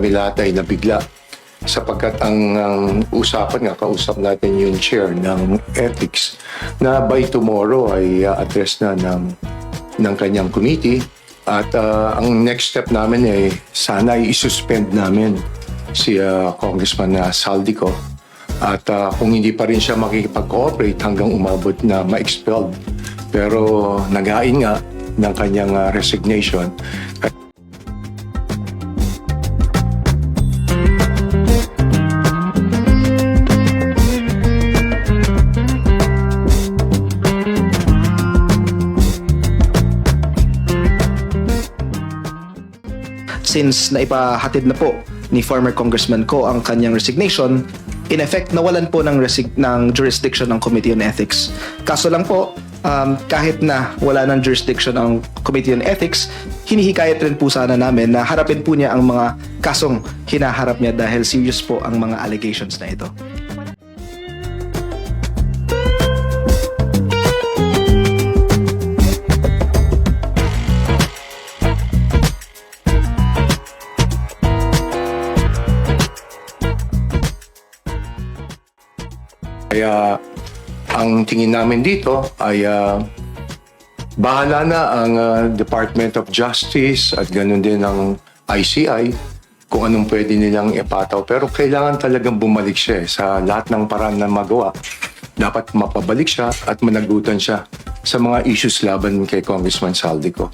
kami lahat ay nabigla sapagkat ang usapan nga, kausap natin yung chair ng ethics na by tomorrow ay address na ng kanyang committee at ang next step namin ay sana ay isuspend namin si Congressman Saldico at kung hindi pa rin siya makikipag-cooperate hanggang umabot na ma-expelled. Pero nagain nga ng kanyang resignation. Since naipahatid na po ni former Congressman Ko ang kanyang resignation, in effect, nawalan po ng jurisdiction ng Committee on Ethics. Kaso lang po, kahit na wala ng jurisdiction ang Committee on Ethics, hinihikayat rin po sana namin na harapin po niya ang mga kasong hinaharap niya dahil serious po ang mga allegations na ito. Kaya ang tingin namin dito ay bahala na ang Department of Justice at ganoon din ang ICI kung anong pwede nilang ipataw. Pero kailangan talagang bumalik siya sa lahat ng paraan na magawa. Dapat mapabalik siya at managutan siya sa mga issues laban kay Congressman Saldico.